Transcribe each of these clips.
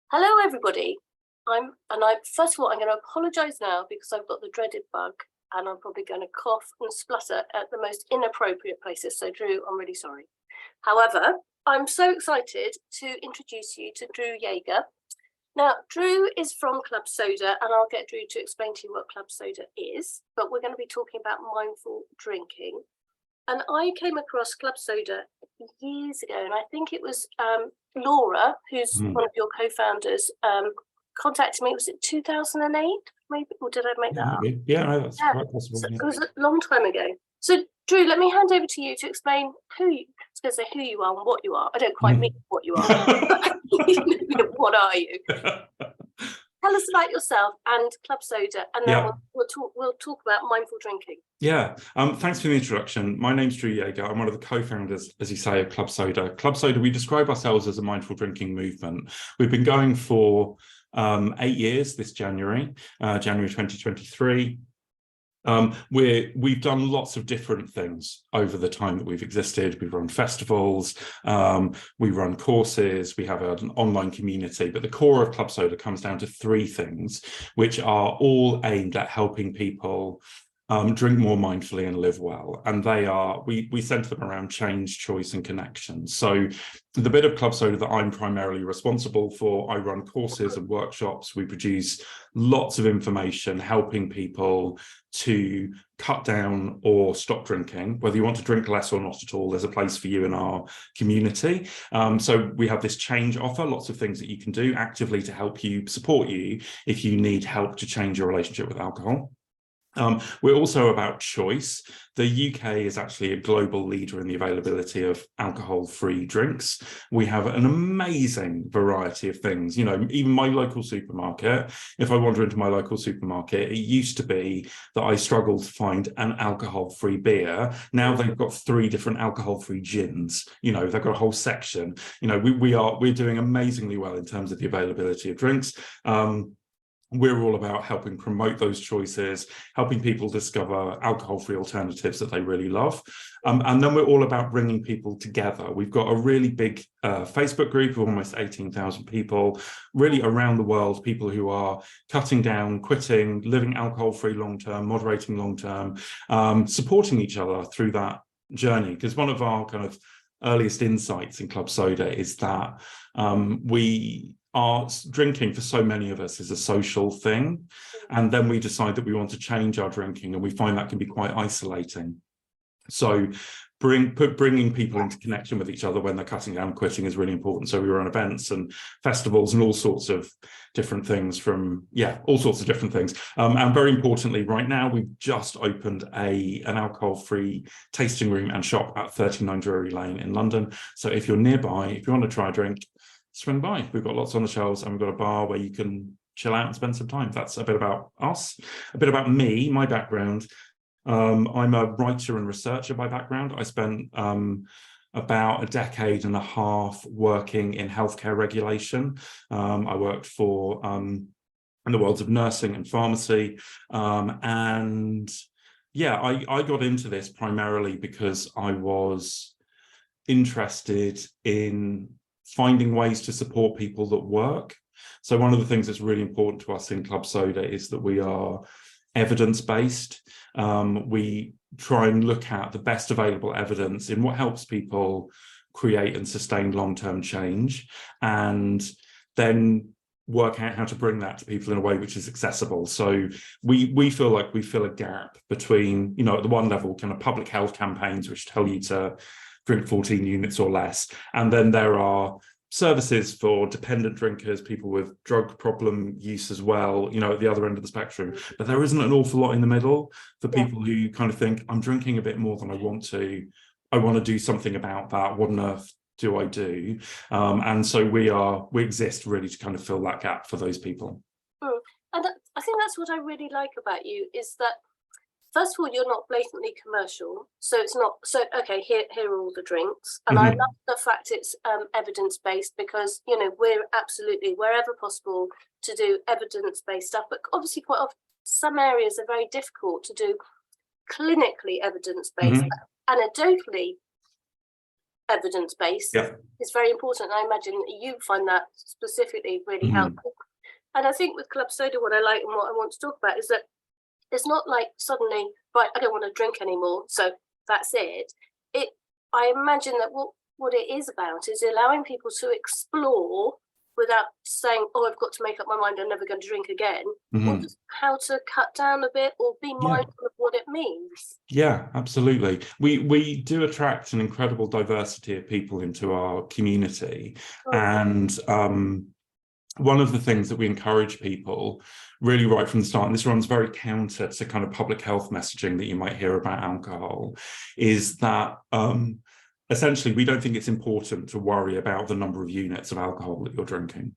Hello, everybody. First of all, I'm going to apologise now because I've got the dreaded bug and I'm probably going to cough and splutter at the most inappropriate places. So, Dru, I'm really sorry. However, I'm so excited to introduce you to Dru Jaeger. Now, Dru is from Club Soda, and I'll get Dru to explain to you what Club Soda is, but we're going to be talking about mindful drinking. And I came across Club Soda years ago, and I think it was Laura, who's one of your co-founders, contacted me. Was it 2008, maybe? Or did I make that up? Yeah, no, that's quite possible. So it was a long time ago. So, Dru, let me hand over to you to explain who you are and what you are. I don't quite mean what you are. What are you? Tell us about yourself and Club Soda, and then we'll talk about mindful drinking. Yeah, thanks for the introduction. My name's Dru Jaeger. I'm one of the co-founders, as you say, of Club Soda. Club Soda, we describe ourselves as a mindful drinking movement. We've been going for 8 years this January 2023. We've done lots of different things over the time that we've existed. We've run festivals, we run courses, we have an online community, but the core of Club Soda comes down to 3 things, which are all aimed at helping people drink more mindfully and live well. And they are, we centre them around change, choice and connection. So the bit of Club Soda that I'm primarily responsible for, I run courses and workshops. We produce lots of information helping people to cut down or stop drinking. Whether you want to drink less or not at all, there's a place for you in our community. So we have this change offer, lots of things that you can do actively to help you, support you if you need help to change your relationship with alcohol. We're also about choice. The UK is actually a global leader in the availability of alcohol-free drinks. We have an amazing variety of things. You know, even my local supermarket, if I wander into my local supermarket, it used to be that I struggled to find an alcohol-free beer. Now they've got 3 different alcohol-free gins. You know, they've got a whole section. You know, we're doing amazingly well in terms of the availability of drinks. We're all about helping promote those choices, helping people discover alcohol-free alternatives that they really love. And then we're all about bringing people together. We've got a really big Facebook group of almost 18,000 people, really around the world, people who are cutting down, quitting, living alcohol-free long-term, moderating long-term, supporting each other through that journey. Because one of our kind of earliest insights in Club Soda is that drinking for so many of us is a social thing, and then we decide that we want to change our drinking, and we find that can be quite isolating. So bringing people into connection with each other when they're cutting down, quitting is really important. So we run events and festivals and all sorts of different things and very importantly, right now we've just opened an alcohol-free tasting room and shop at 39 Drury Lane in London. So if you're nearby, if you want to try a drink, swing by. We've got lots on the shelves, and we've got a bar where you can chill out and spend some time. That's a bit about us. A bit about me, my background. I'm a writer and researcher by background. I spent about a decade and a half working in healthcare regulation. I worked for in the worlds of nursing and pharmacy. And yeah, I got into this primarily because I was interested in finding ways to support people that work. So one of the things that's really important to us in Club Soda is that we are evidence-based. We try and look at the best available evidence in what helps people create and sustain long-term change, and then work out how to bring that to people in a way which is accessible. So we feel like we fill a gap between, you know, at the one level, kind of public health campaigns which tell you to drink 14 units or less. And then there are services for dependent drinkers, people with drug problem use as well, you know, at the other end of the spectrum. But there isn't an awful lot in the middle for people who kind of think, I'm drinking a bit more than I want to. I want to do something about that. What on earth do I do? And so we exist really to kind of fill that gap for those people. And I think that's what I really like about you, is that first of all, you're not blatantly commercial, so it's not okay, here are all the drinks. And I love the fact it's evidence-based, because, you know, we're absolutely, wherever possible, to do evidence-based stuff. But obviously quite often some areas are very difficult to do clinically evidence-based. Anecdotally, evidence-based Yeah. is very important. I imagine you find that specifically really helpful. And I think with Club Soda, what I like and what I want to talk about is that it's not like suddenly, right, I don't want to drink anymore, so that's it. I imagine that what it is about is allowing people to explore without saying, oh, I've got to make up my mind, I'm never going to drink again, or just how to cut down a bit or be mindful of what it means. Yeah, absolutely. We do attract an incredible diversity of people into our community. And one of the things that we encourage people really right from the start, and this runs very counter to kind of public health messaging that you might hear about alcohol, is that essentially we don't think it's important to worry about the number of units of alcohol that you're drinking.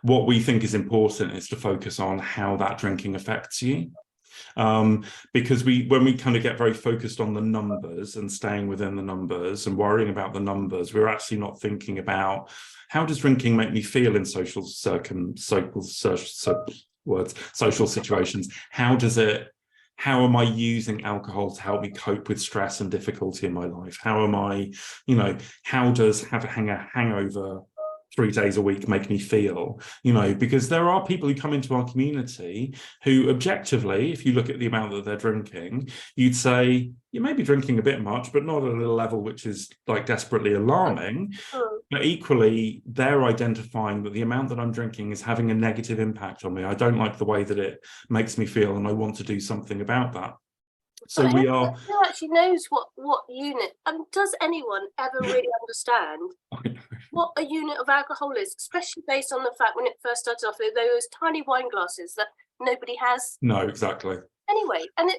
What we think is important is to focus on how that drinking affects you. Because when we kind of get very focused on the numbers and staying within the numbers and worrying about the numbers, we're actually not thinking about how does drinking make me feel in social situations? How am I using alcohol to help me cope with stress and difficulty in my life? How am I, how does having a hangover 3 days a week make me feel, because there are people who come into our community who objectively, if you look at the amount that they're drinking, you'd say you may be drinking a bit much, but not at a level which is like desperately alarming. But equally, they're identifying that the amount that I'm drinking is having a negative impact on me. I don't like the way that it makes me feel, and I want to do something about that. So we are. Who actually knows what unit? Does anyone ever really understand what a unit of alcohol is? Especially based on the fact when it first started off, those tiny wine glasses that nobody has. No, exactly. Anyway, and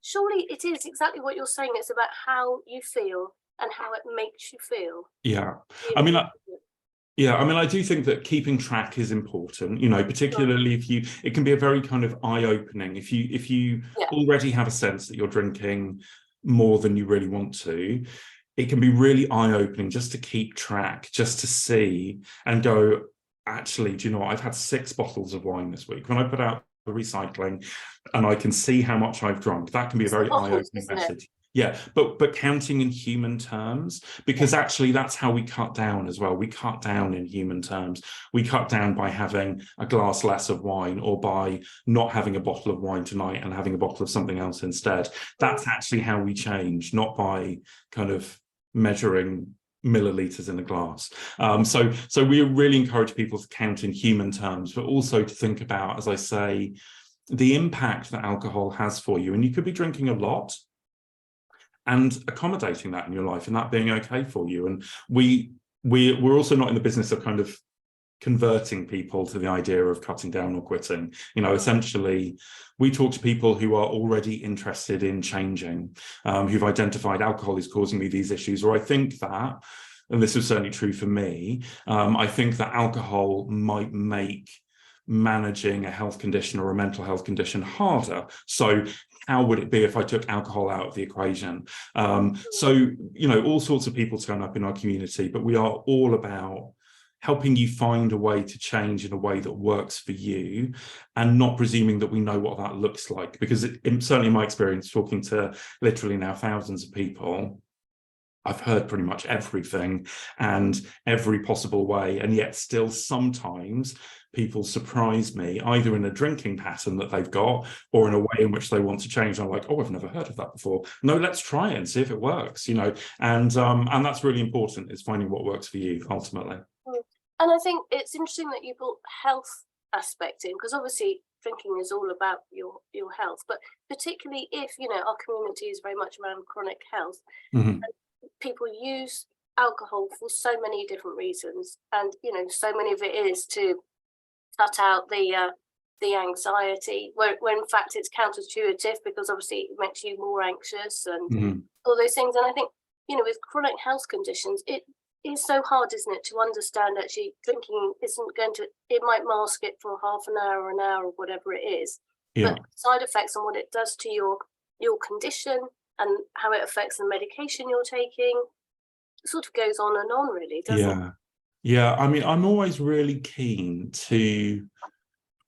surely it is exactly what you're saying. It's about how you feel and how it makes you feel. Yeah, I mean, I do think that keeping track is important, particularly if it can be a very kind of eye-opening. If you already have a sense that you're drinking more than you really want to, it can be really eye-opening just to keep track, just to see and go, actually, do you know what? I've had 6 bottles of wine this week. When I put out the recycling and I can see how much I've drunk, that can be a very eye-opening message. Yeah, but counting in human terms, because actually that's how we cut down as well. We cut down in human terms. We cut down by having a glass less of wine, or by not having a bottle of wine tonight and having a bottle of something else instead. That's actually how we change, not by kind of measuring milliliters in a glass. So we really encourage people to count in human terms, but also to think about, as I say, the impact that alcohol has for you. And you could be drinking a lot and accommodating that in your life and that being okay for you. And we're also not in the business of kind of converting people to the idea of cutting down or quitting. Essentially, we talk to people who are already interested in changing, who've identified alcohol is causing me these issues, or I think that, and this is certainly true for me, I think that alcohol might make managing a health condition or a mental health condition harder. So how would it be if I took alcohol out of the equation? So, all sorts of people turn up in our community, but we are all about helping you find a way to change in a way that works for you, and not presuming that we know what that looks like. Because certainly in my experience, talking to literally now thousands of people, I've heard pretty much everything and every possible way, and yet still sometimes people surprise me either in a drinking pattern that they've got or in a way in which they want to change. I'm like, oh, I've never heard of that before. No, let's try it and see if it works, and that's really important, is finding what works for you ultimately. And I think it's interesting that you brought health aspect in, because obviously drinking is all about your health, but particularly if our community is very much around chronic health. Mm-hmm. People use alcohol for so many different reasons, and so many of it is to cut out the anxiety, where in fact it's counterintuitive, because obviously it makes you more anxious and all those things. And I think with chronic health conditions, it is so hard, isn't it, to understand actually drinking isn't going to, it might mask it for half an hour or an hour or whatever it is, but side effects and what it does to your condition and how it affects the medication you're taking sort of goes on and on, really, doesn't it? Yeah, I mean, I'm always really keen to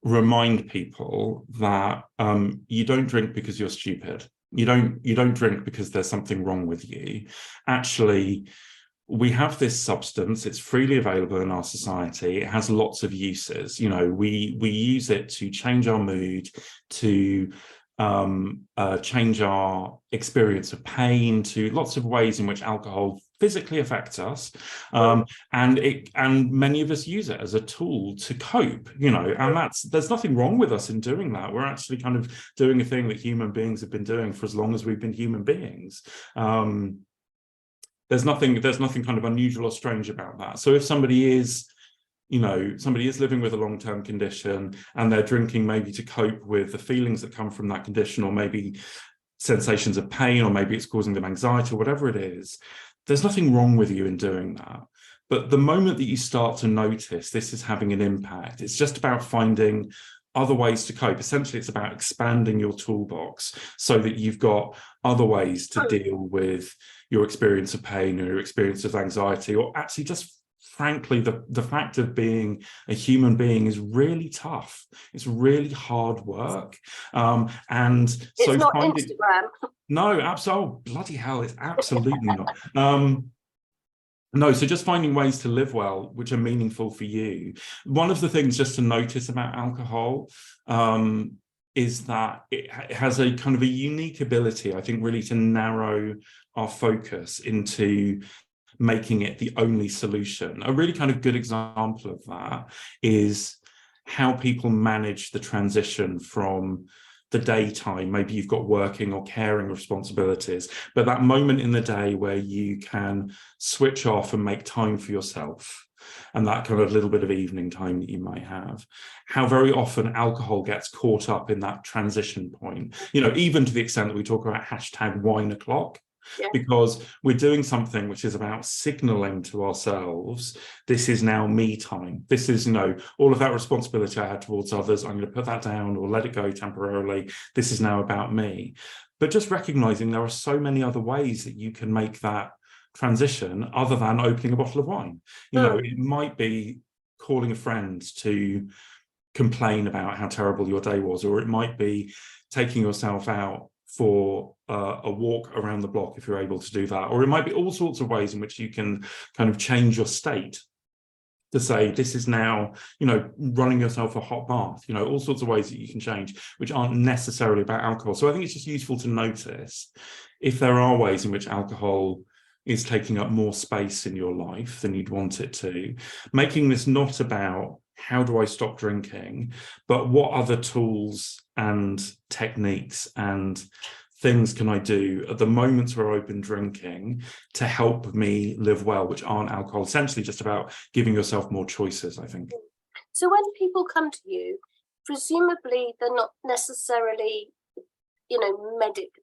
remind people that you don't drink because you're stupid. You don't drink because there's something wrong with you. Actually, we have this substance, it's freely available in our society, it has lots of uses. You know, we use it to change our mood, to change our experience of pain, to lots of ways in which alcohol physically affects us, and many of us use it as a tool to cope, you know, and there's nothing wrong with us in doing that. We're actually kind of doing a thing that human beings have been doing for as long as we've been human beings. There's nothing kind of unusual or strange about that. So if somebody is, you know, somebody is living with a long-term condition and they're drinking maybe to cope with the feelings that come from that condition, or maybe sensations of pain, or maybe it's causing them anxiety, or whatever it is, there's nothing wrong with you in doing that. But the moment that you start to notice this is having an impact, it's just about finding other ways to cope. Essentially, it's about expanding your toolbox so that you've got other ways to deal with your experience of pain or your experience of anxiety, or actually just frankly, the fact of being a human being is really tough. It's really hard work. And so it's not Instagram. No, absolutely. Oh, bloody hell, it's absolutely not. No, so just finding ways to live well, which are meaningful for you. One of the things just to notice about alcohol is that it has a kind of a unique ability, I think, really to narrow our focus into making it the only solution. A really kind of good example of that is how people manage the transition from the daytime. Maybe you've got working or caring responsibilities, but that moment in the day where you can switch off and make time for yourself, and that kind of little bit of evening time that you might have, how very often alcohol gets caught up in that transition point, you know, even to the extent that we talk about #wine o'clock. Yeah. Because we're doing something which is about signaling to ourselves, this is now me time. This is, you know, all of that responsibility I had towards others, I'm going to put that down or let it go temporarily. This is now about me. But just recognizing there are so many other ways that you can make that transition other than opening a bottle of wine. You know, it might be calling a friend to complain about how terrible your day was, or it might be taking yourself out for a walk around the block if you're able to do that, or it might be all sorts of ways in which you can kind of change your state to say, this is now, you know, running yourself a hot bath, you know, all sorts of ways that you can change, which aren't necessarily about alcohol. So I think it's just useful to notice if there are ways in which alcohol is taking up more space in your life than you'd want it to, making this not about how do I stop drinking, but what other tools and techniques and things can I do at the moments where I've been drinking to help me live well, which aren't alcohol. Essentially just about giving yourself more choices, I think. So when people come to you, presumably they're not necessarily, you know,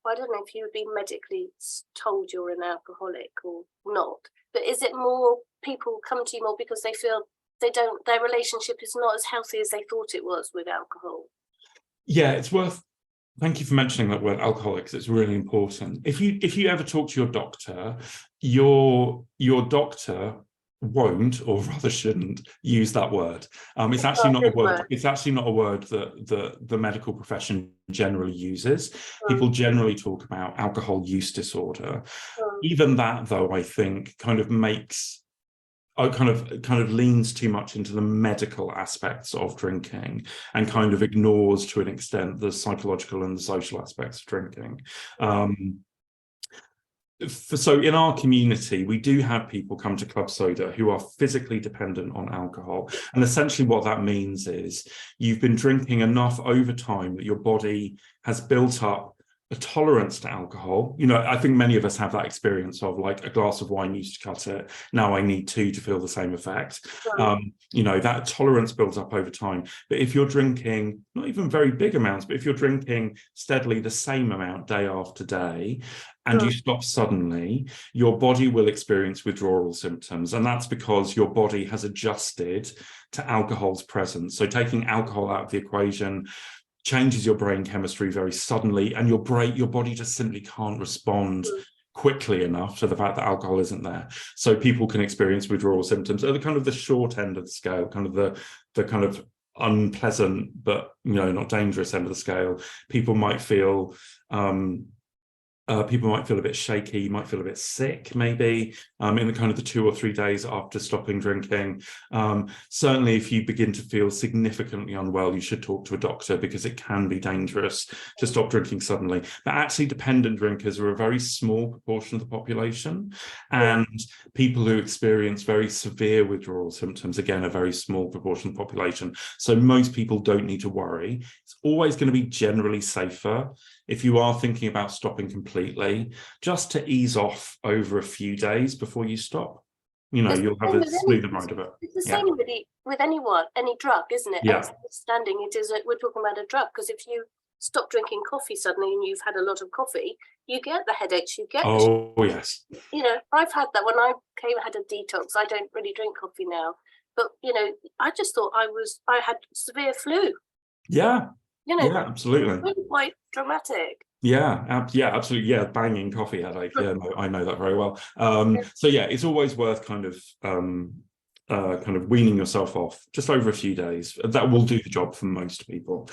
I don't know if you would be medically told you're an alcoholic or not, but is it more people come to you more because they feel their relationship is not as healthy as they thought it was with alcohol? Yeah, thank you for mentioning that word alcoholics. It's really important. If you ever talk to your doctor, your doctor won't, or rather shouldn't, use that word. It's actually not a word. It's actually not a word that the medical profession generally uses. People generally talk about alcohol use disorder. Even that, though, I think kind of leans too much into the medical aspects of drinking and kind of ignores to an extent the psychological and the social aspects of drinking. So in our community, we do have people come to Club Soda who are physically dependent on alcohol. And essentially what that means is you've been drinking enough over time that your body has built up a tolerance to alcohol. You know, I think many of us have that experience of, like, a glass of wine used to cut it, now I need two to feel the same effect. You know, that tolerance builds up over time. But if you're drinking not even very big amounts, but if you're drinking steadily the same amount day after day, and you stop suddenly, your body will experience withdrawal symptoms. And that's because your body has adjusted to alcohol's presence. So taking alcohol out of the equation changes your brain chemistry very suddenly, and your body just simply can't respond quickly enough to the fact that alcohol isn't there. So people can experience withdrawal symptoms at the kind of the short end of the scale, kind of the kind of unpleasant but, you know, not dangerous end of the scale. People might feel People might feel a bit shaky, might feel a bit sick, maybe in the kind of the 2 or 3 days after stopping drinking. Certainly, if you begin to feel significantly unwell, you should talk to a doctor, because it can be dangerous to stop drinking suddenly. But actually, dependent drinkers are a very small proportion of the population, and people who experience very severe withdrawal symptoms, again, a very small proportion of the population. So most people don't need to worry. It's always going to be generally safer if you are thinking about stopping completely, just to ease off over a few days before you stop. You know, you'll have a smoother ride of it. It's the same with anyone, any drug, isn't it? Yeah. Understanding it is that we're talking about a drug, because if you stop drinking coffee suddenly and you've had a lot of coffee, you get the headaches, you get yes. You know, I've had that when I had a detox. I don't really drink coffee now, but you know, I just thought I had severe flu. Yeah. You know, yeah, absolutely. Really quite dramatic. Yeah, absolutely. Yeah, banging coffee headache. Yeah, no, I know that very well. So yeah, it's always worth kind of weaning yourself off just over a few days. That will do the job for most people.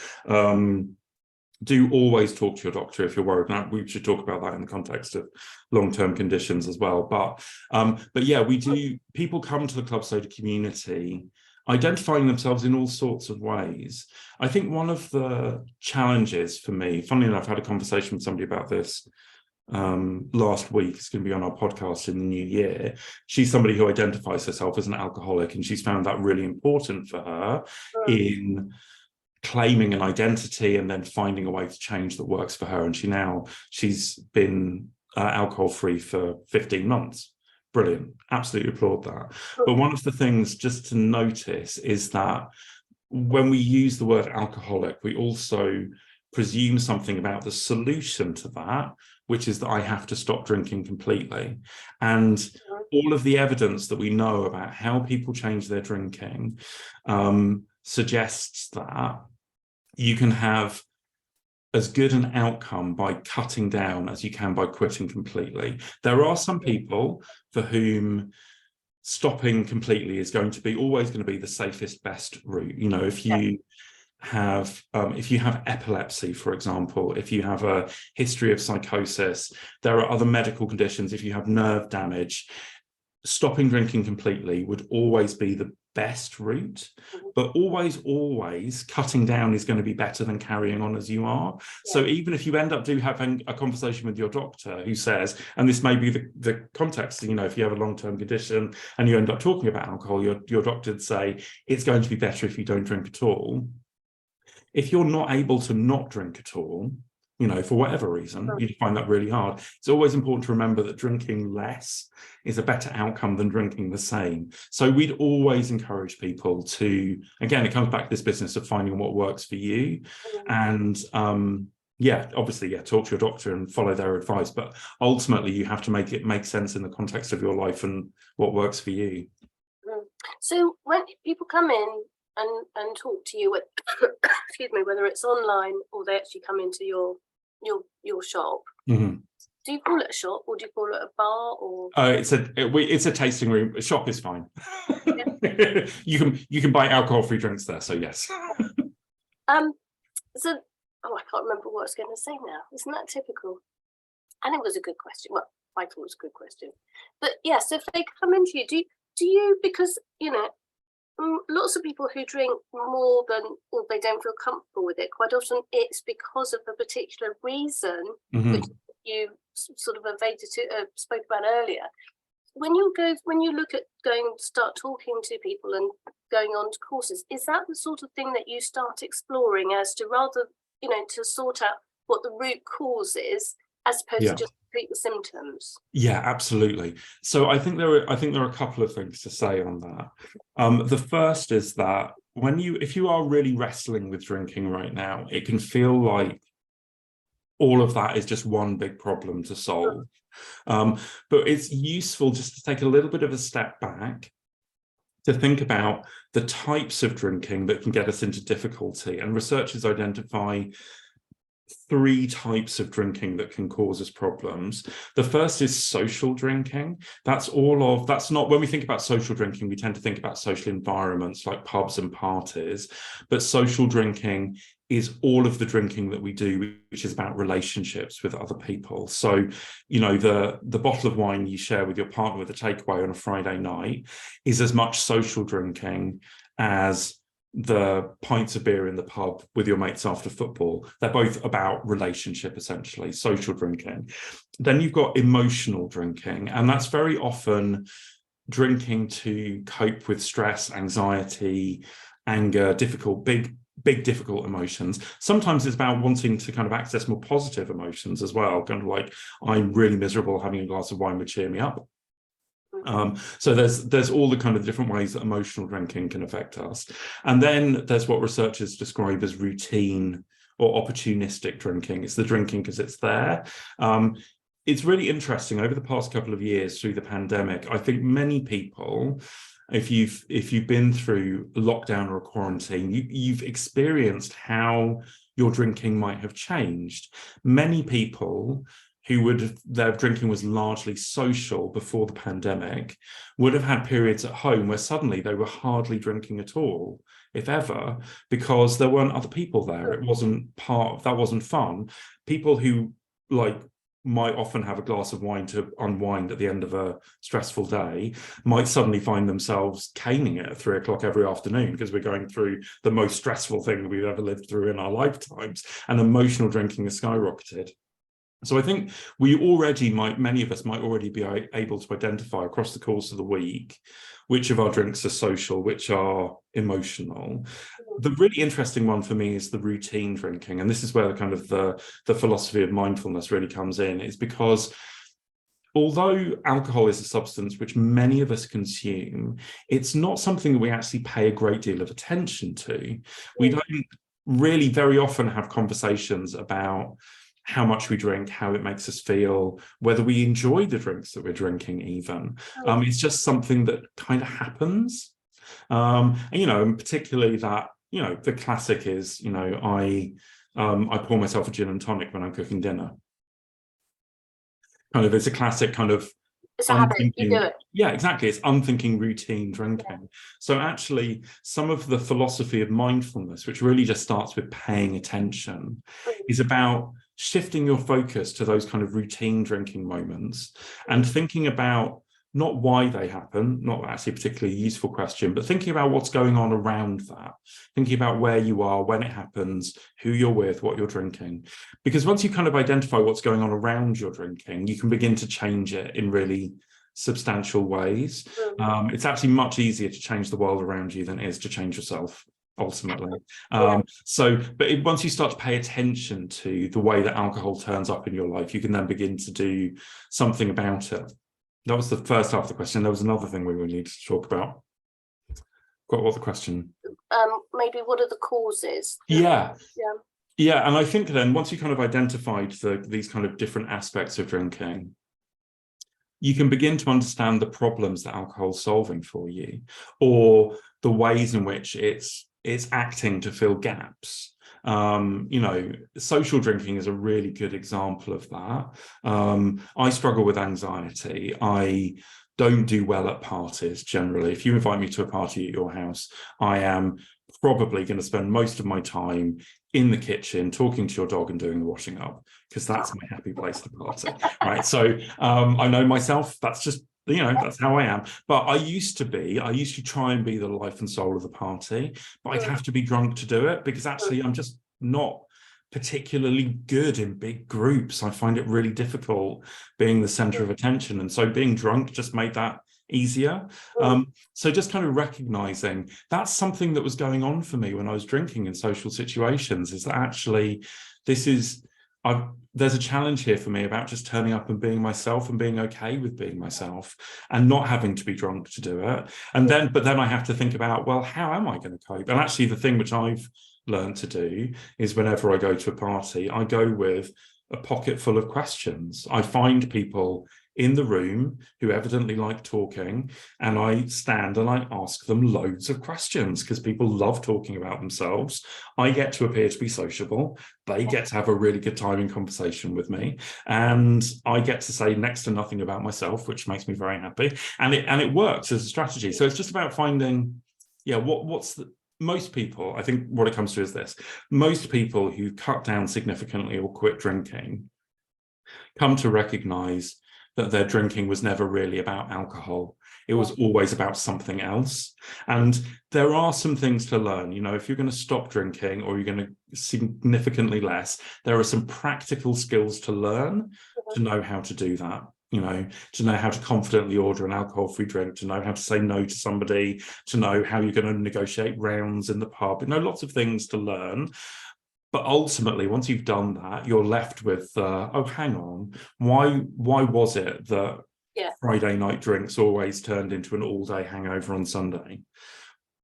Do always talk to your doctor if you're worried. Now, we should talk about that in the context of long-term conditions as well. But yeah, people come to the Club Soda community identifying themselves in all sorts of ways. I think one of the challenges for me, funnily enough, I had a conversation with somebody about this last week. It's going to be on our podcast in the new year. She's somebody who identifies herself as an alcoholic, and she's found that really important for her in claiming an identity and then finding a way to change that works for her. And she's been alcohol-free for 15 months. Brilliant. Absolutely applaud that. But one of the things just to notice is that when we use the word alcoholic, we also presume something about the solution to that, which is that I have to stop drinking completely. And all of the evidence that we know about how people change their drinking suggests that you can have as good an outcome by cutting down as you can by quitting completely. There are some people for whom stopping completely is always going to be the safest, best route. You know, if you have epilepsy, for example, if you have a history of psychosis, there are other medical conditions. If you have nerve damage, stopping drinking completely would always be the best route, but always cutting down is going to be better than carrying on as you are. So even if you end up having a conversation with your doctor who says, and this may be the context, you know, if you have a long-term condition and you end up talking about alcohol, your doctor would say it's going to be better if you don't drink at all. If you're not able to not drink at all, you know, for whatever reason, you find that really hard, it's always important to remember that drinking less is a better outcome than drinking the same. So we'd always encourage people to, again, it comes back to this business of finding what works for you. And obviously, talk to your doctor and follow their advice. But ultimately, you have to make it make sense in the context of your life and what works for you. So when people come in and talk to you, excuse me, whether it's online or they actually come into your shop, do you call it a shop or do you call it a bar? Or it's a tasting room. A shop is fine. You can buy alcohol-free drinks there. So yes. So I can't remember what I was going to say now. Isn't that typical? And it was a good question. Well, I thought it was a good question. But yes, if they come into you, do you, because you know, lots of people who drink more than, or they don't feel comfortable with it, quite often it's because of a particular reason, which you sort of spoke about earlier. When you look at start talking to people and going on to courses, is that the sort of thing that you start exploring as to rather, you know, to sort out what the root cause is as opposed to just treat the symptoms? Yeah, absolutely. So I think there are a couple of things to say on that. The first is that if you are really wrestling with drinking right now, it can feel like all of that is just one big problem to solve. But it's useful just to take a little bit of a step back to think about the types of drinking that can get us into difficulty. And researchers identify three types of drinking that can cause us problems. The first is social drinking. That's not, when we think about social drinking, we tend to think about social environments like pubs and parties, but social drinking is all of the drinking that we do, which is about relationships with other people. So, you know, the bottle of wine you share with your partner with a takeaway on a Friday night is as much social drinking as the pints of beer in the pub with your mates after football. They're both about relationship, essentially, social drinking. Then you've got emotional drinking, and that's very often drinking to cope with stress, anxiety, anger, big difficult emotions. Sometimes it's about wanting to kind of access more positive emotions as well, kind of like, I'm really miserable, having a glass of wine would cheer me up. So there's all the kind of different ways that emotional drinking can affect us. And then there's what researchers describe as routine or opportunistic drinking. It's the drinking because it's there. It's really interesting. Over the past couple of years through the pandemic, I think many people, if you've been through lockdown or quarantine, you've experienced how your drinking might have changed. Many people their drinking was largely social before the pandemic would have had periods at home where suddenly they were hardly drinking at all, if ever, because there weren't other people there. It wasn't that wasn't fun. People who might often have a glass of wine to unwind at the end of a stressful day might suddenly find themselves caning it at 3 o'clock every afternoon because we're going through the most stressful thing we've ever lived through in our lifetimes, and emotional drinking has skyrocketed. So I think many of us might already be able to identify across the course of the week which of our drinks are social, which are emotional. The really interesting one for me is the routine drinking. And this is where the philosophy of mindfulness really comes in, is because although alcohol is a substance which many of us consume, it's not something that we actually pay a great deal of attention to. We don't really very often have conversations about how much we drink, how it makes us feel, whether we enjoy the drinks that we're drinking even. It's just something that kind of happens. And particularly that, the classic is, I pour myself a gin and tonic when I'm cooking dinner. It's a classic it's a habit, you do it. Yeah, exactly. It's unthinking routine drinking. Yeah. So actually, some of the philosophy of mindfulness, which really just starts with paying attention, is about shifting your focus to those kind of routine drinking moments and thinking about not why they happen, not actually a particularly useful question, but thinking about what's going on around that, thinking about where you are, when it happens, who you're with, what you're drinking. Because once you kind of identify what's going on around your drinking, you can begin to change it in really substantial ways. It's actually much easier to change the world around you than it is to change yourself, ultimately. Once you start to pay attention to the way that alcohol turns up in your life, you can then begin to do something about it. That was the first half of the question. There was another thing we needed to talk about. What was the question? Maybe what are the causes? Yeah, and I think then once you kind of identified these kind of different aspects of drinking, you can begin to understand the problems that alcohol is solving for you, or the ways in which it's acting to fill gaps. Social drinking is a really good example of that. I struggle with anxiety. I don't do well at parties generally. If you invite me to a party at your house, I am probably going to spend most of my time in the kitchen talking to your dog and doing the washing up, because that's my happy place to party, right? So I know myself, that's just, that's how I am. But I used to try and be the life and soul of the party, but I'd have to be drunk to do it, because actually I'm just not particularly good in big groups. I find it really difficult being the center of attention. And so being drunk just made that easier. So just kind of recognizing that's something that was going on for me when I was drinking in social situations, is that actually there's a challenge here for me about just turning up and being myself and being okay with being myself and not having to be drunk to do it. But then I have to think about, well, how am I going to cope? And actually the thing which I've learned to do is whenever I go to a party, I go with a pocket full of questions. I find people in the room who evidently like talking, and I stand and I ask them loads of questions because people love talking about themselves. I get to appear to be sociable. They get to have a really good time in conversation with me, and I get to say next to nothing about myself, which makes me very happy. And it works as a strategy. So it's just about finding, what's the most people, I think what it comes to is this: most people who cut down significantly or quit drinking come to recognize that their drinking was never really about alcohol. It was always about something else. And there are some things to learn. If you're going to stop drinking or you're going to significantly less, there are some practical skills to learn to know how to do that. To know how to confidently order an alcohol-free drink, to know how to say no to somebody, to know how you're going to negotiate rounds in the pub. Lots of things to learn. But ultimately, once you've done that, you're left with, oh, hang on, why was it that Friday night drinks always turned into an all-day hangover on Sunday?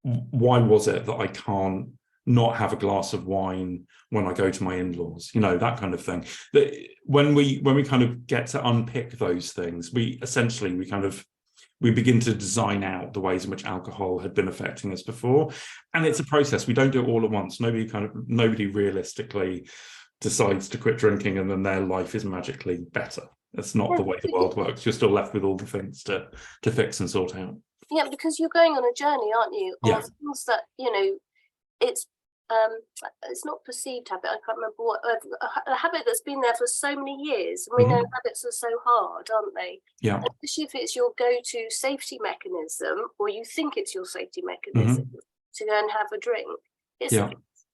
Why was it that I can't not have a glass of wine when I go to my in-laws? That kind of thing. When we kind of get to unpick those things, we begin to design out the ways in which alcohol had been affecting us before. And it's a process. We don't do it all at once. Nobody realistically decides to quit drinking and then their life is magically better. That's not the way the world works. You're still left with all the things to fix and sort out. Yeah, because you're going on a journey, aren't you? Yeah. Of things that, it's not perceived habit. I can't remember what a habit that's been there for so many years. And we know habits are so hard, aren't they? Yeah. Especially if it's your go-to safety mechanism, or you think it's your safety mechanism to go and have a drink.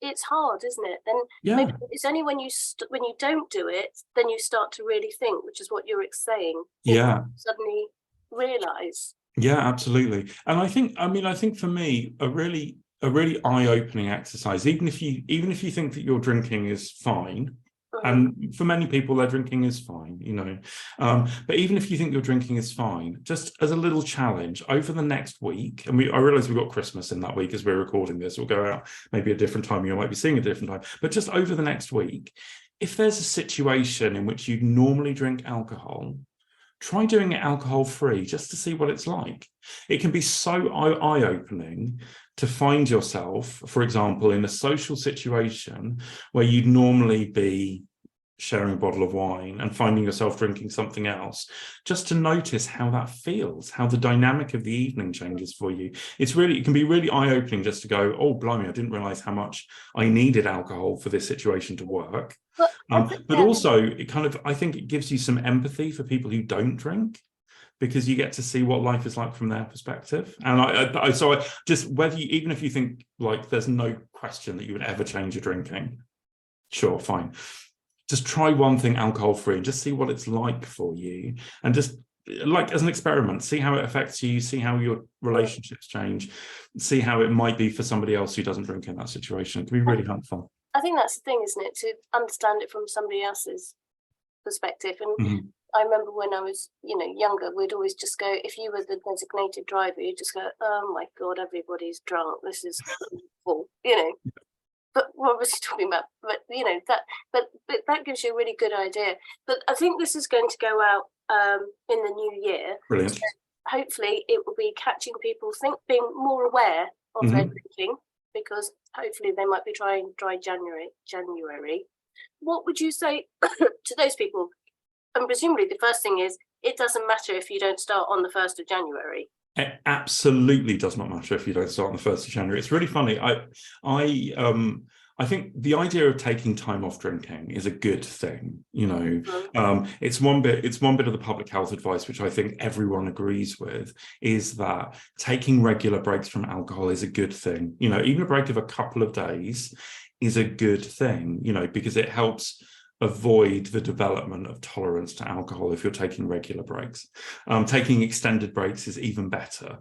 It's hard, isn't it? Then maybe it's only when you don't do it, then you start to really think, which is what you're saying. Yeah. Suddenly realize. Yeah, absolutely. And I think for me, a really eye-opening exercise, even if you think that your drinking is fine, and for many people their drinking is fine, but even if you think your drinking is fine, just as a little challenge over the next week, and I realize we've got Christmas in that week as we're recording this, we'll go out maybe a different time, you might be seeing a different time, but just over the next week, if there's a situation in which you normally drink alcohol, try doing it alcohol-free just to see what it's like. It can be so eye-opening to find yourself, for example, in a social situation where you'd normally be sharing a bottle of wine and finding yourself drinking something else, just to notice how that feels, how the dynamic of the evening changes for you. It can be really eye-opening just to go, oh, blimey, I didn't realize how much I needed alcohol for this situation to work. But also, I think it gives you some empathy for people who don't drink, because you get to see what life is like from their perspective. And even if you think like there's no question that you would ever change your drinking, sure, fine. Just try one thing alcohol-free and just see what it's like for you. And just like as an experiment, see how it affects you, see how your relationships change, see how it might be for somebody else who doesn't drink in that situation. It can be really helpful. I think that's the thing, isn't it? To understand it from somebody else's perspective. And I remember when I was, younger, we'd always just go, if you were the designated driver, you'd just go, oh my God, everybody's drunk. This is awful, But we're obviously talking about, but that gives you a really good idea. But I think this is going to go out in the new year. Brilliant. So hopefully it will be catching people being more aware of their drinking, because hopefully they might be trying dry January. What would you say to those people? And presumably the first thing is, it doesn't matter if you don't start on the 1st of January. It absolutely does not matter if you don't start on the 1st of January. It's really funny. I think the idea of taking time off drinking is a good thing. It's one bit of the public health advice, which I think everyone agrees with, is that taking regular breaks from alcohol is a good thing. Even a break of a couple of days is a good thing, because it helps avoid the development of tolerance to alcohol if you're taking regular breaks. Taking extended breaks is even better.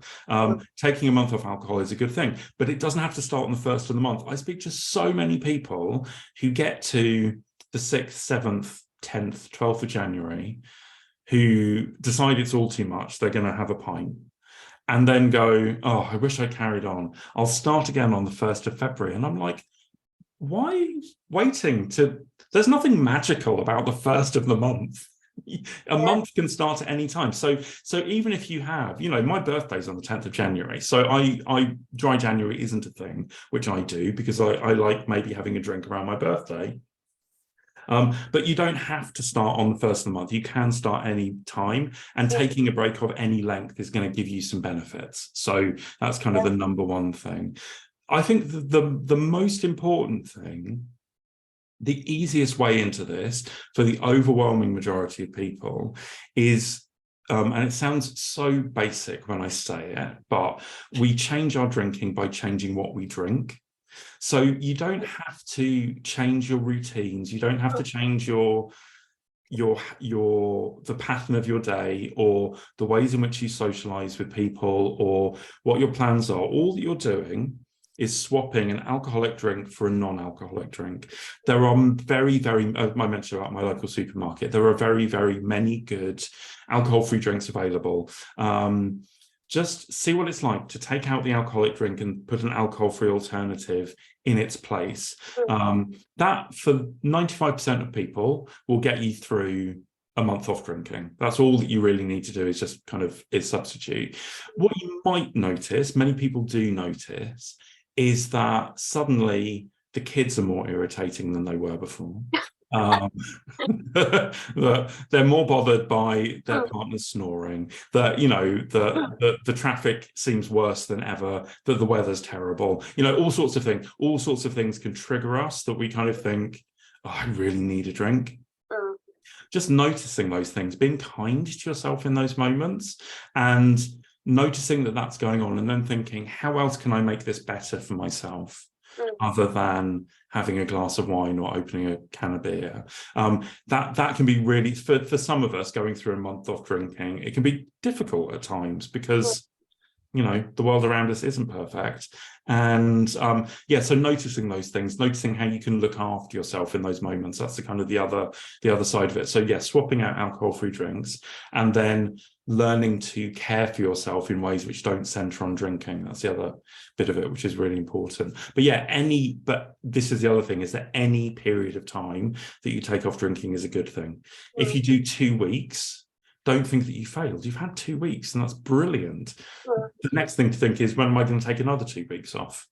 Taking a month off alcohol is a good thing, but it doesn't have to start on the 1st of the month. I speak to so many people who get to the 6th, 7th, 10th, 12th of January, who decide it's all too much, they're going to have a pint, and then go, oh, I wish I carried on. I'll start again on the 1st of February. And I'm like, why waiting to... There's nothing magical about the 1st of the month. A month can start at any time. So even if you have, my birthday's on the 10th of January. So I dry January isn't a thing, which I do because I like maybe having a drink around my birthday. But you don't have to start on the first of the month. You can start any time, and taking a break of any length is going to give you some benefits. So that's kind of the number one thing. I think the most important thing, the easiest way into this for the overwhelming majority of people is, and it sounds so basic when I say it, but we change our drinking by changing what we drink. So you don't have to change your routines. You don't have to change the pattern of your day or the ways in which you socialize with people or what your plans are. All that you're doing is swapping an alcoholic drink for a non-alcoholic drink. There are very, very, I mentioned about my local supermarket, there are very, very many good alcohol-free drinks available. Just see what it's like to take out the alcoholic drink and put an alcohol-free alternative in its place. That, for 95% of people, will get you through a month off drinking. That's all that you really need to do, is just kind of substitute. What you might notice, many people do notice, is that suddenly the kids are more irritating than they were before. That they're more bothered by their partners snoring, that the traffic seems worse than ever, that the weather's terrible, all sorts of things can trigger us that we kind of think, oh, I really need a drink. Just noticing those things, being kind to yourself in those moments and noticing that that's going on, and then thinking, how else can I make this better for myself other than having a glass of wine or opening a can of beer? That can be really, for some of us going through a month off drinking, it can be difficult at times because the world around us isn't perfect. And so noticing those things, noticing how you can look after yourself in those moments, that's the other side of it. So swapping out alcohol-free drinks and then learning to care for yourself in ways which don't center on drinking. That's the other bit of it, which is really important. But this is the other thing, is that any period of time that you take off drinking is a good thing. If you do 2 weeks, don't think that you failed. You've had 2 weeks and that's brilliant. The next thing to think is, when am I going to take another 2 weeks off?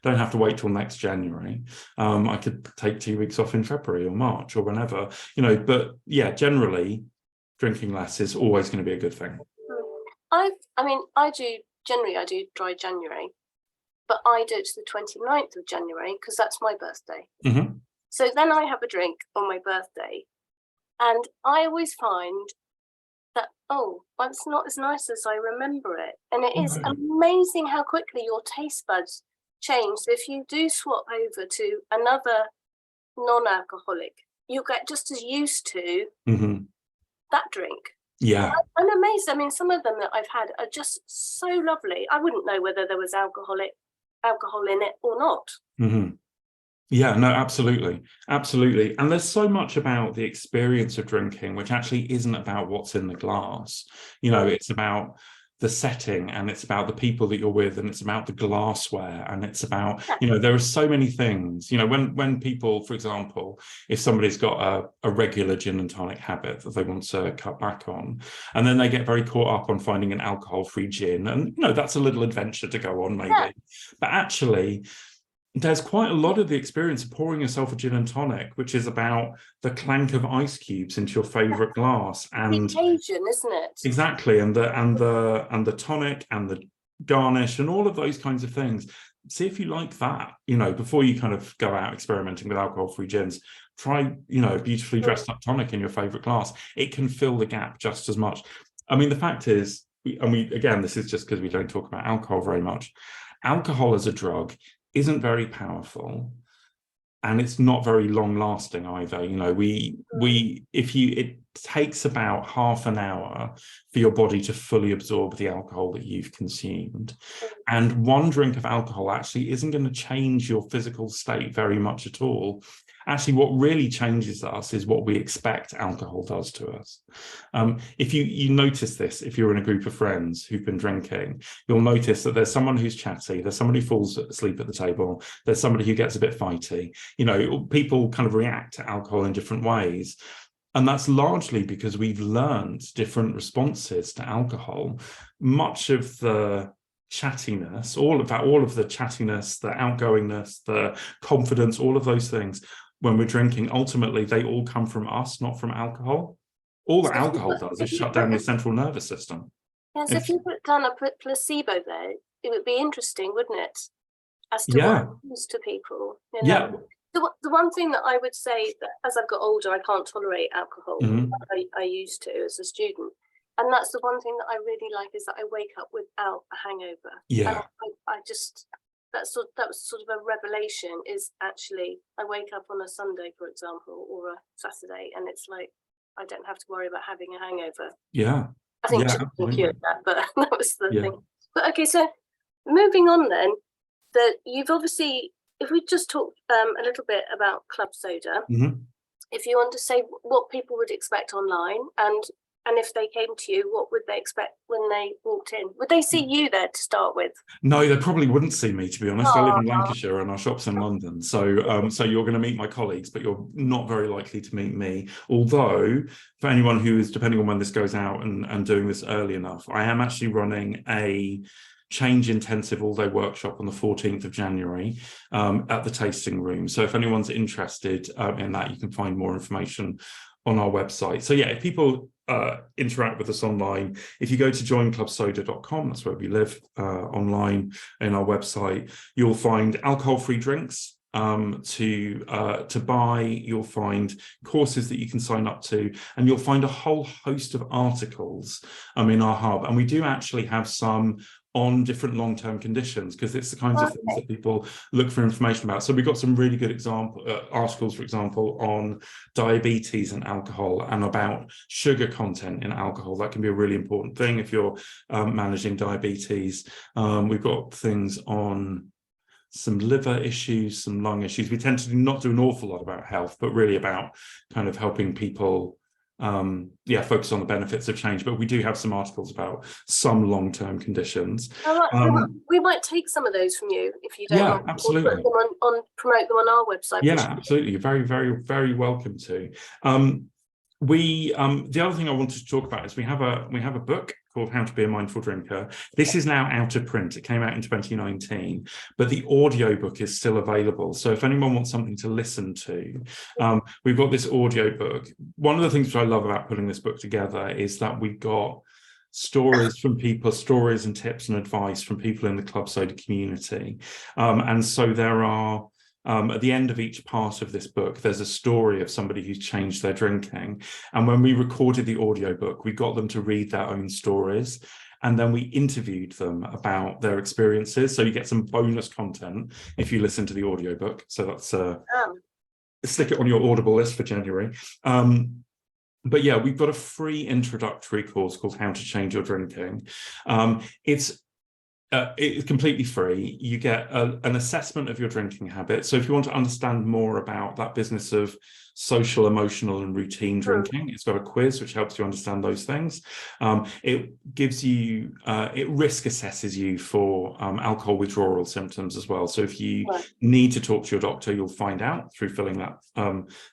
Don't have to wait till next January. I could take 2 weeks off in February or March or whenever, but generally drinking less is always going to be a good thing. I do dry January, but I do it to the 29th of January because that's my birthday. So then I have a drink on my birthday, and I always find that, it's not as nice as I remember it. And it is amazing how quickly your taste buds change. So if you do swap over to another non-alcoholic, you get just as used to that drink. I'm amazed. I mean, some of them that I've had are just so lovely. I wouldn't know whether there was alcohol in it or not. Yeah, no, absolutely. And there's so much about the experience of drinking which actually isn't about what's in the glass. It's about the setting, and it's about the people that you're with, and it's about the glassware, and it's about there are so many things. When people, for example, if somebody's got a regular gin and tonic habit that they want to cut back on, and then they get very caught up on finding an alcohol-free gin, and that's a little adventure to go on maybe, but actually there's quite a lot of the experience of pouring yourself a gin and tonic, which is about the clank of ice cubes into your favorite glass, and the occasion, isn't it? Exactly, and the tonic and the garnish and all of those kinds of things. See if you like that, before you kind of go out experimenting with alcohol-free gins. Try, a beautifully dressed up tonic in your favorite glass. It can fill the gap just as much. I mean, the fact is, again, this is just because we don't talk about alcohol very much. Alcohol as a drug isn't very powerful, and it's not very long lasting either. It takes about half an hour for your body to fully absorb the alcohol that you've consumed, and one drink of alcohol actually isn't going to change your physical state very much at all. Actually, what really changes us is what we expect alcohol does to us. If you notice this, if you're in a group of friends who've been drinking, you'll notice that there's someone who's chatty, there's somebody who falls asleep at the table, there's somebody who gets a bit fighty. People kind of react to alcohol in different ways. And that's largely because we've learned different responses to alcohol. Much of the chattiness, all of the chattiness, the outgoingness, the confidence, all of those things, when we're drinking, ultimately, they all come from us, not from alcohol. All that alcohol does is shut down your central nervous system. Yes, if you put down a placebo there, it would be interesting, wouldn't it? As to what happens to people. You know? Yeah. The one thing that I would say that as I've got older, I can't tolerate alcohol. I used to as a student. And that's the one thing that I really like, is that I wake up without a hangover. Yeah. And I just, that was sort of a revelation, is actually I wake up on a Sunday, for example, or a Saturday, and it's like, I don't have to worry about having a hangover. Yeah. I think absolutely. cured that, but that was the thing. But okay, so moving on then, that you've obviously, if we just talk a little bit about club soda, if you want to say what people would expect online, and if they came to you, what would they expect when they walked in? Would they see you there to start with? No, they probably wouldn't see me, to be honest. I live in Lancashire and our shop's in London. So so you're going to meet my colleagues, but you're not very likely to meet me. Although, for anyone who is, depending on when this goes out and doing this early enough, I am actually running a change intensive all-day workshop on the 14th of January at the tasting room. So if anyone's interested in that, you can find more information on our website. So yeah, if people interact with us online, if you go to joinclubsoda.com, that's where we live, online in our website, you'll find alcohol-free drinks to buy. You'll find courses that you can sign up to, and you'll find a whole host of articles in our hub. And we do actually have some on different long-term conditions, because it's the kinds of things that people look for information about. So we've got some really good articles, for example, on diabetes and alcohol, and about sugar content in alcohol. That can be a really important thing if you're managing diabetes. We've got things on some liver issues, some lung issues. We tend to not do an awful lot about health, but really about kind of helping people focus on the benefits of change. But we do have some articles about some long-term conditions. We might take some of those from you if you don't mind. Absolutely. Or put them promote them on our website. Absolutely. You're very, very, very welcome to. The other thing I wanted to talk about is we have a book called How to Be a Mindful Drinker. This is now out of print. It came out in 2019, but the audiobook is still available. So if anyone wants something to listen to, we've got this audiobook. One of the things which I love about putting this book together is that we've got stories from people, stories and tips and advice from people in the Club Soda community. And so there are, at the end of each part of this book, there's a story of somebody who's changed their drinking. And when we recorded the audiobook, we got them to read their own stories, and then we interviewed them about their experiences. So you get some bonus content if you listen to the audiobook. So that's stick it on your Audible list for January. But yeah, we've got a free introductory course called How to Change Your Drinking. It's completely free. You get an assessment of your drinking habits. So if you want to understand more about that business of social, emotional, and routine drinking, it's got a quiz which helps you understand those things. It gives you, it risk assesses you for alcohol withdrawal symptoms as well. So if you need to talk to your doctor, you'll find out through filling that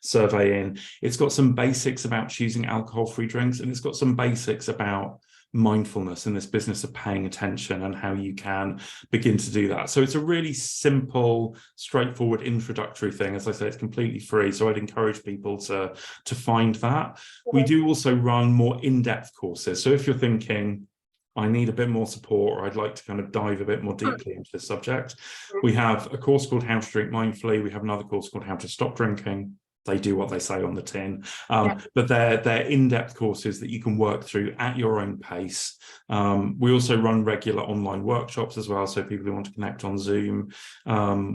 survey in. It's got some basics about choosing alcohol-free drinks, and it's got some basics about mindfulness in this business of paying attention and how you can begin to do that. So it's a really simple, straightforward introductory thing. As I say, it's completely free, so I'd encourage people to find that. We do also run more in-depth courses. So if you're thinking, I need a bit more support, or I'd like to kind of dive a bit more deeply into this subject, we have a course called How to Drink Mindfully. We have another course called How to Stop Drinking. They do what they say on the tin, but they're in-depth courses that you can work through at your own pace. We also run regular online workshops as well, so people who want to connect on Zoom,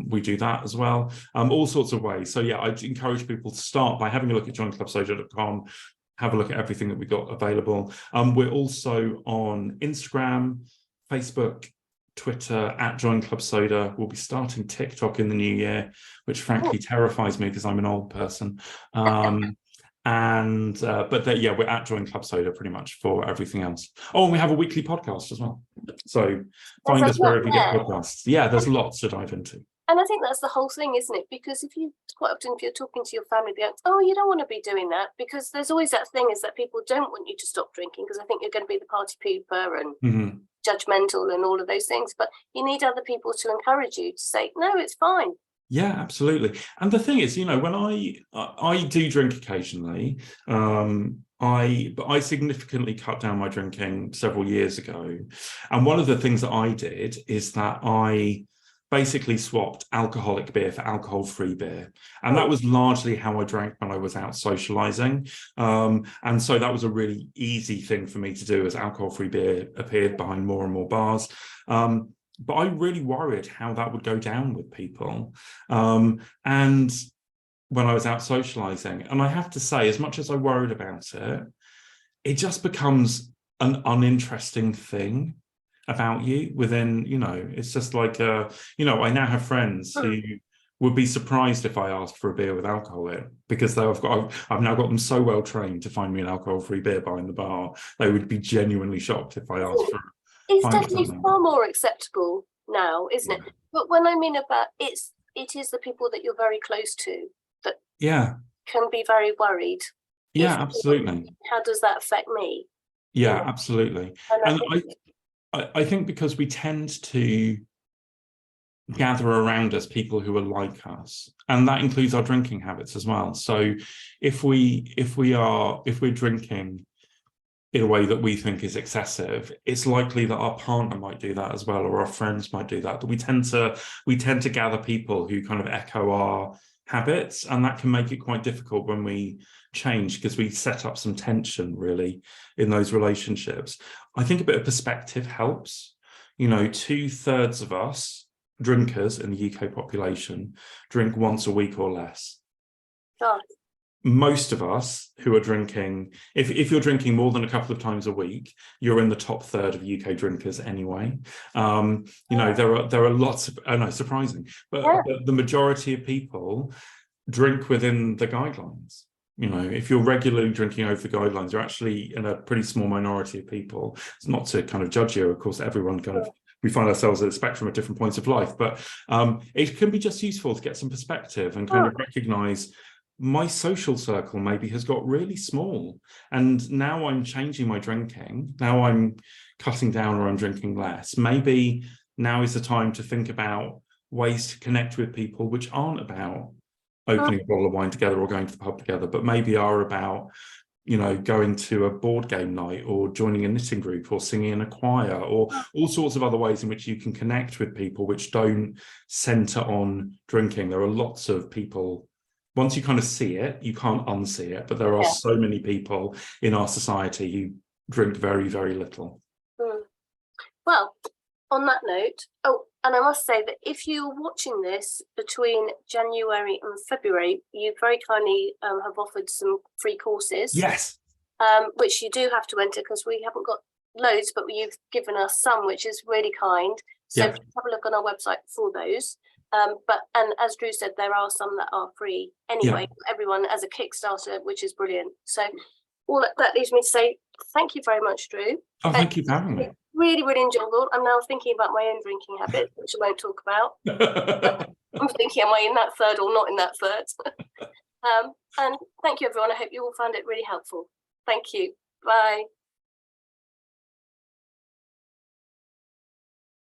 we do that as well, all sorts of ways. So yeah, I'd encourage people to start by having a look at joinclubsoda.com, have a look at everything that we've got available. We're also on Instagram, Facebook, Twitter at Join Club Soda. We'll be starting TikTok in the new year, which frankly terrifies me because I'm an old person. But yeah, we're at Join Club Soda pretty much for everything else. Oh, and we have a weekly podcast as well. So find us wherever you get podcasts. Yeah, there's lots to dive into. And I think that's the whole thing, isn't it? Because quite often if you're talking to your family, they're like, oh, you don't want to be doing that, because there's always that thing is that people don't want you to stop drinking because I think you're going to be the party pooper and judgmental and all of those things. But you need other people to encourage you to say, no, it's fine. Yeah, absolutely. And the thing is, when I do drink occasionally, I significantly cut down my drinking several years ago. And one of the things that I did is that I basically swapped alcoholic beer for alcohol-free beer. And that was largely how I drank when I was out socializing. And so that was a really easy thing for me to do as alcohol-free beer appeared behind more and more bars. But I really worried how that would go down with people. And when I was out socializing, and I have to say, as much as I worried about it, it just becomes an uninteresting thing about you within, it's just like, I now have friends who would be surprised if I asked for a beer with alcohol in, because I've now got them so well trained to find me an alcohol-free beer behind the bar. They would be genuinely shocked if I asked for it's definitely far more acceptable now, isn't it? But when I mean about it is the people that you're very close to that can be very worried. Yeah, absolutely. How does that affect me? Yeah, absolutely. And I think because we tend to gather around us people who are like us, and that includes our drinking habits as well. So if we're drinking in a way that we think is excessive, it's likely that our partner might do that as well, or our friends might do that. But we tend to gather people who kind of echo our habits, and that can make it quite difficult when we change, because we set up some tension really in those relationships. I think a bit of perspective helps. 2/3 of us drinkers in the UK population drink once a week or less. God. Most of us who are drinking, if you're drinking more than a couple of times a week, you're in the top third of UK drinkers anyway. There are lots of, I know, surprising, but the majority of people drink within the guidelines. If you're regularly drinking over the guidelines, you're actually in a pretty small minority of people. It's not to kind of judge you, of course, everyone we find ourselves at a spectrum of different points of life, but it can be just useful to get some perspective and kind of recognize my social circle maybe has got really small, and now I'm changing my drinking. Now I'm cutting down, or I'm drinking less. Maybe now is the time to think about ways to connect with people which aren't about opening a bottle of wine together or going to the pub together, but maybe are about, going to a board game night, or joining a knitting group, or singing in a choir, or all sorts of other ways in which you can connect with people which don't center on drinking. There are lots of people. Once you kind of see it, you can't unsee it, but there are so many people in our society who drink very, very little. Well, on that note, and I must say that if you're watching this between January and February, you very kindly have offered some free courses. Yes. Which you do have to enter, because we haven't got loads, but you've given us some, which is really kind. So have a look on our website for those. And as Dru said, there are some that are free anyway, everyone as a Kickstarter, which is brilliant. So all that leaves me to say thank you very much, Dru. Oh, thank you for having me. Really, really enjoyable. I'm now thinking about my own drinking habits, which I won't talk about. I'm thinking, am I in that third or not in that third? And thank you, everyone. I hope you all found it really helpful. Thank you. Bye.